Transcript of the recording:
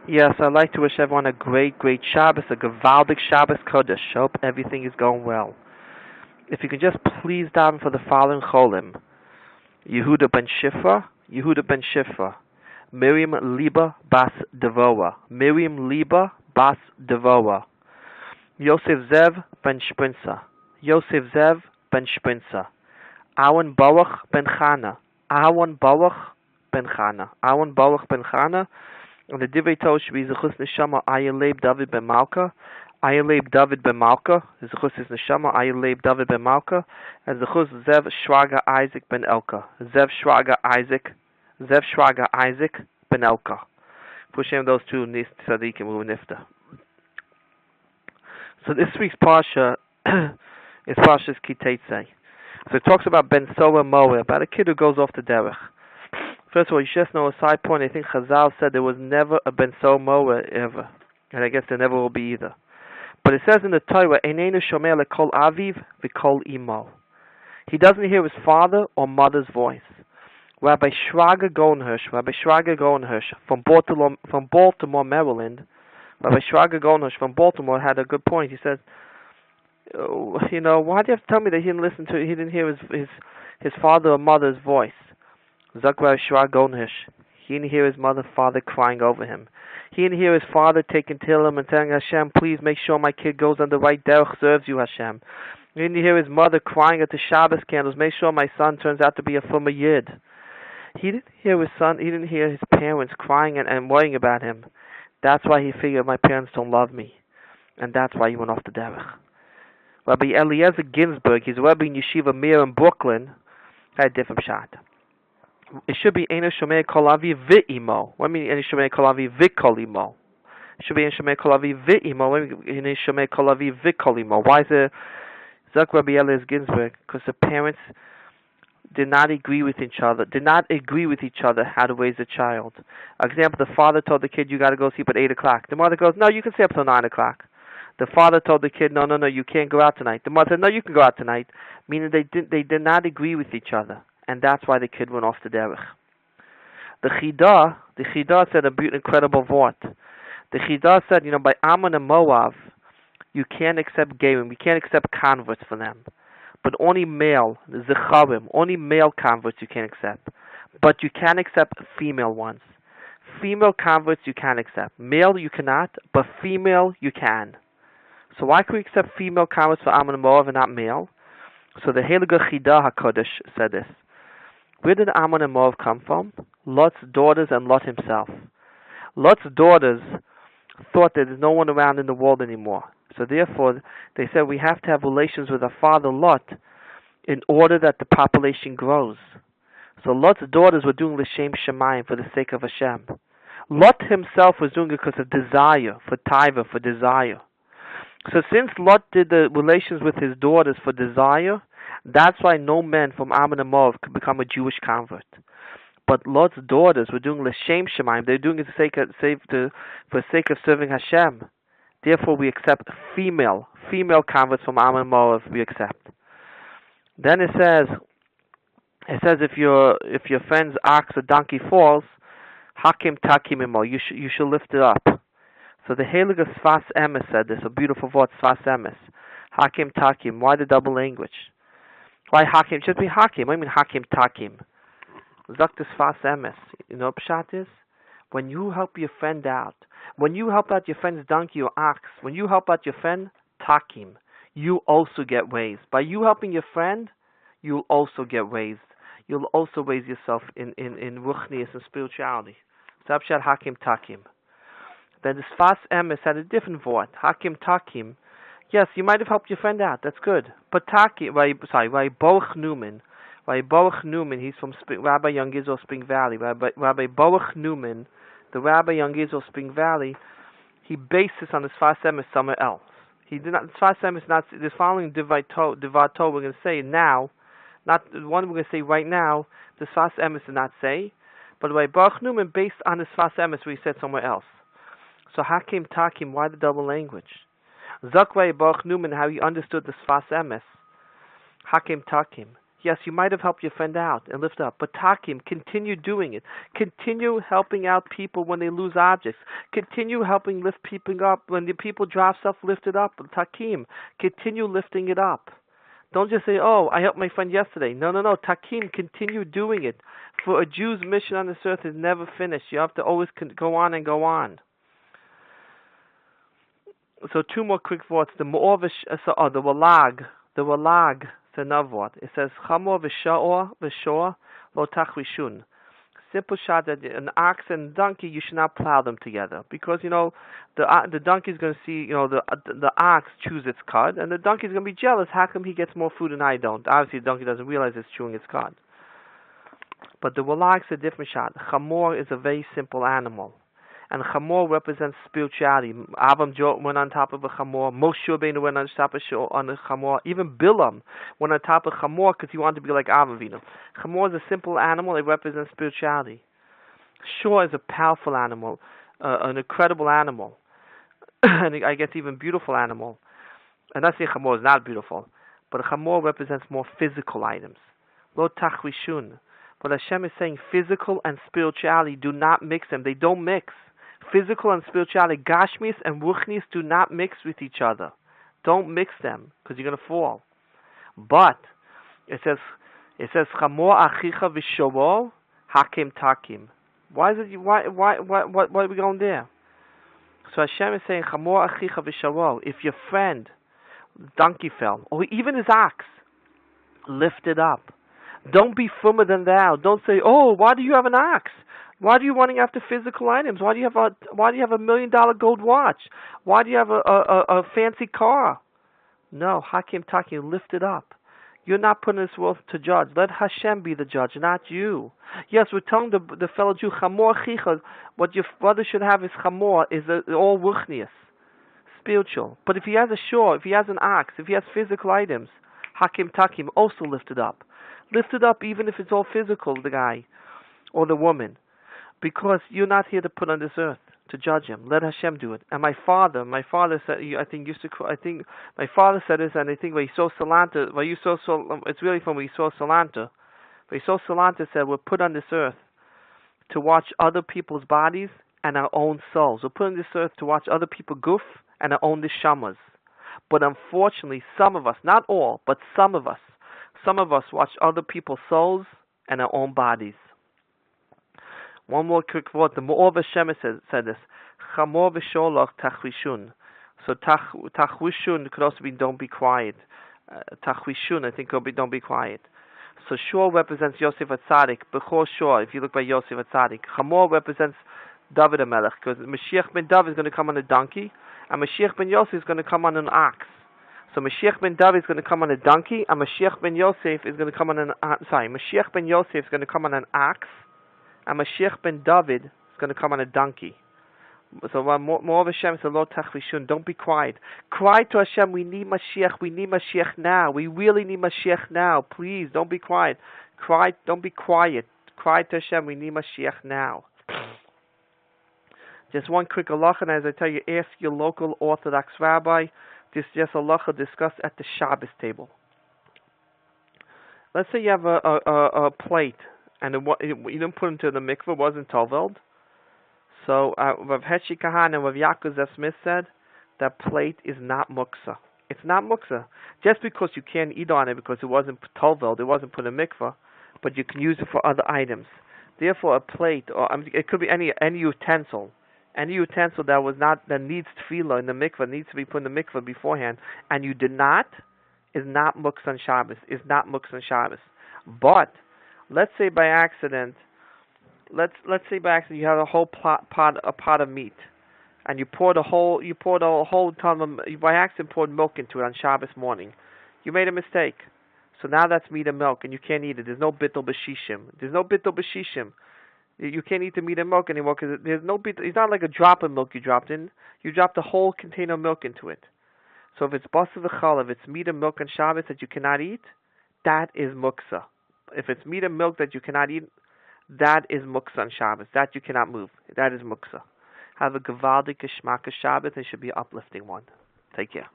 Yes, I'd like to wish everyone a great, great Shabbos, a Gavaldic Shabbos Kodesh. Hope everything is going well. If you can just please daven for the following Cholim. Yehuda ben Shifra, Yehuda ben Shifra. Miriam Liba bas Devoa, Miriam Liba bas Devoa. Yosef Zev ben Sprinza, Yosef Zev ben Sprinza. Aaron Boach ben Chana, Aaron Boach ben Chana, Aaron Boach ben Chana. Und der Divrei Torah should be Zechus Neshama Ayaleib David ben Malka, Ayaleib David ben Malka, Zechus is Neshama Ayaleib David ben Malka, and Zechus Zev Shraga Isaac ben Elka, Zev Shraga Isaac ben Elka. For Hashem, those two nis tzaddikim who nifta. So this week's parsha is Parsha's Teitzei. So it talks about Ben Sora Moa, about a kid who goes off the derech. First of all, you should just know a side point. I think Chazal said there was never a Ben Sora Moa ever, and I guess there never will be either. But it says in the Torah, "Einenu shomer lekol aviv v'kol imo." He doesn't hear his father or mother's voice. Rabbi Shraga Goldenhirsch from Baltimore, Maryland. Rabbi Shraga Goldenhirsch from Baltimore had a good point. He says, you know, why do you have to tell me that he didn't hear his father or mother's voice? Zak Rabbi Shraga Goldenhirsch. He didn't hear his father crying over him. He didn't hear his father taking Tehillim and telling Hashem, please make sure my kid goes on the right derech, serves you, Hashem. He didn't hear his mother crying at the Shabbos candles, make sure my son turns out to be a Fuma Yid. He didn't hear his parents crying and worrying about him. That's why he figured my parents don't love me. And that's why he went off the derech. Rabbi Eliezer Ginsburg, he's a Rabbi in Yeshiva Mir in Brooklyn, had a different shot. It should be Eino Shomer Kol Avi V'Imo. What do you mean Eino Shomer Kol Avi V'Kol Imo? It should be Eino Shomer Kol Avi V'Imo. What do you mean Eino Shomer Kol Avi V'Kol Imo? Why is it Zak Rabbi Eliezer Ginsburg? Because the parents did not agree with each other how to raise a child. For example, the father told the kid, you got to go sleep at 8 o'clock. The mother goes, no, you can stay up till 9 o'clock. The father told the kid, no, you can't go out tonight. The mother said, no, you can go out tonight. Meaning they did not agree with each other. And that's why the kid went off the derech. The Chidah said an incredible word. The Chidah said, by Ammon and Moab, you can't accept gerim, you can't accept converts for them. But only male, zecharim, only male converts you can accept. But you can accept female ones. Female converts you can accept. Male you cannot, but female you can. So why can we accept female converts for Ammon and Moab and not male? So the Heilige Chidah HaKodesh said this. Where did Ammon and Moab come from? Lot's daughters and Lot himself. Lot's daughters thought that there's no one around in the world anymore. So therefore, they said we have to have relations with our father Lot in order that the population grows. So Lot's daughters were doing l'shem shemayim for the sake of Hashem. Lot himself was doing it because of desire, for taiva, for desire. So since Lot did the relations with his daughters for desire, that's why no man from Ammon and Moab could become a Jewish convert. But Lot's daughters were doing l'shem shemayim. They're doing it for the sake of serving Hashem. Therefore, we accept female converts from Ammon and Moab. We accept. Then it says if your friend's ox or donkey falls, hakim takim imo. You should lift it up. So the Heilige Sfas Emes said this, a beautiful word, Sfas Emes. Hakim takim. Why the double language? Why hakim? It should be hakim. What do you mean hakim takim? Zak the Sfas Emes. You know what pshat is? When you help your friend out, when you help out your friend's donkey or ox, when you help out your friend, takim, you also get raised. By you helping your friend, you'll also get raised. You'll also raise yourself in ruchnius and spirituality. So pshat hakim takim. Then the Sfas Emes had a different word, hakim takim. Yes, you might have helped your friend out. That's good. But takim, Rabbi Baruch Newman, he's from Rabbi Young Israel Spring Valley. Rabbi Baruch Newman, the Rabbi Young Israel Spring Valley, he based this on the Sfas Emes somewhere else. He did not. Sfas Emes not. The following Divat Torah we're going to say now, not the one we're going to say right now. The Sfas Emes did not say, but Rabbi Baruch Newman based on the Sfas Emes where he said somewhere else. So hakim takim. Why the double language? Zak Rabbi Baruch Newman, how he understood the Sfas Emes. Hakim takim. Yes, you might have helped your friend out and lift up, but takim, continue doing it. Continue helping out people when they lose objects. Continue helping lift people up when the people drop stuff. Lift it up. Takim, continue lifting it up. Don't just say, "Oh, I helped my friend yesterday." No. Takim, continue doing it. For a Jew's mission on this earth is never finished. You have to always go on and go on. So 2 more quick thoughts. The walag. The walag. It's another word. It says chamor v'shor lo tachvishun. Simple shot that an ox and donkey, you should not plow them together, because the donkey's going to see the ox choose its cud, and the donkey's going to be jealous. How come he gets more food and I don't? Obviously, the donkey doesn't realize it's chewing its cud. But the walag's a different shot. Chamor is a very simple animal. And Chamor represents spirituality. Avram went on top of a Chamor. Moshe Rabbeinu went on top of a Chamor. Even Bilam went on top of Chamor because he wanted to be like Avram. Chamor is a simple animal. It represents spirituality. Shor is a powerful animal, an incredible animal, and I guess even beautiful animal. And not saying Chamor is not beautiful, but Chamor represents more physical items. Lo tachvishun. But Hashem is saying physical and spirituality do not mix them. They don't mix. Physical and spirituality, Gashmis and Ruchnis, do not mix with each other. Don't mix them, because you're going to fall. But it says Chamor achicha v'shoro hakim takim. Why are we going there? So Hashem is saying Chamor achicha v'shoro. If your friend donkey fell, or even his ox, lift it up. Don't be firmer than thou. Don't say, "Oh, why do you have an ox? Why are you running after physical items? Why do you have a $1 million gold watch? Why do you have a fancy car?" No, Hakim Takim, lift it up. You're not putting this world to judge. Let Hashem be the judge, not you. Yes, we're telling the fellow Jew, Chamor Chicha, what your brother should have is Chamor, is all ruchnius, spiritual. But if he has a shore, if he has an ox, if he has physical items, Hakim Takim, also lift it up. Lift it up even if it's all physical, the guy or the woman. Because you're not here to put on this earth to judge him. Let Hashem do it. And my father said, my father said this, and I think when he saw Salanta, it's really from when he saw Salanta. When he saw Salanta said, we're put on this earth to watch other people's bodies and our own souls. We're put on this earth to watch other people goof and our own neshamas. But unfortunately, some of us, not all, but some of us watch other people's souls and our own bodies. One more quick word. The Me'or Hashem said this. Chamor v'sholach tachvishun. So tachvishun could also be don't be quiet. Tachvishun, I think, could be don't be quiet. So Shor represents Yosef HaTzadik. Bechor Shor, if you look by Yosef HaTzadik. Chamor represents David HaMelech, because Mashiach ben David is going to come on a donkey, and Mashiach ben Yosef is going to come on an ox. So Mashiach ben David is going to come on a donkey, and Mashiach ben Yosef is going to come on Mashiach ben Yosef is going to come on an ox, and Mashiach ben David is going to come on a donkey. So more of Hashem says, Lo tachvishun, don't be quiet. Cry to Hashem, we need Mashiach now. We really need Mashiach now. Please, don't be quiet. Don't be quiet. Cry to Hashem, we need Mashiach now. Just one quick halacha, and as I tell you, ask your local Orthodox rabbi. This is just halacha discussed at the Shabbos table. Let's say you have a plate, and you didn't put it into the mikveh, it wasn't toveld. So Rav Heshi Kahan and Rav Yaakov Zev Smith said that plate is not muksa. It's not muksa. Just because you can't eat on it because it wasn't toveld, it wasn't put in mikveh, but you can use it for other items. Therefore, a plate, or it could be any utensil. Any utensil that needs tefillah in the mikveh, needs to be put in the mikveh beforehand, and you did not, is not muksa on Shabbos. Is not muksa on Shabbos. But let's say by accident, you had a whole pot of meat, and you poured a whole ton of, you by accident poured milk into it on Shabbos morning. You made a mistake. So now that's meat and milk, and you can't eat it. There's no bittul b'shishim. You can't eat the meat and milk anymore because there's no bit. It's not like a drop of milk you dropped in. You dropped a whole container of milk into it. So if it's basar v'chal, if it's meat and milk on Shabbos that you cannot eat, that is muksa. If it's meat and milk that you cannot eat, that is muksa on Shabbos. That you cannot move. That is muksa. Have a gevaldik geschmack of Shabbos. It should be an uplifting one. Take care.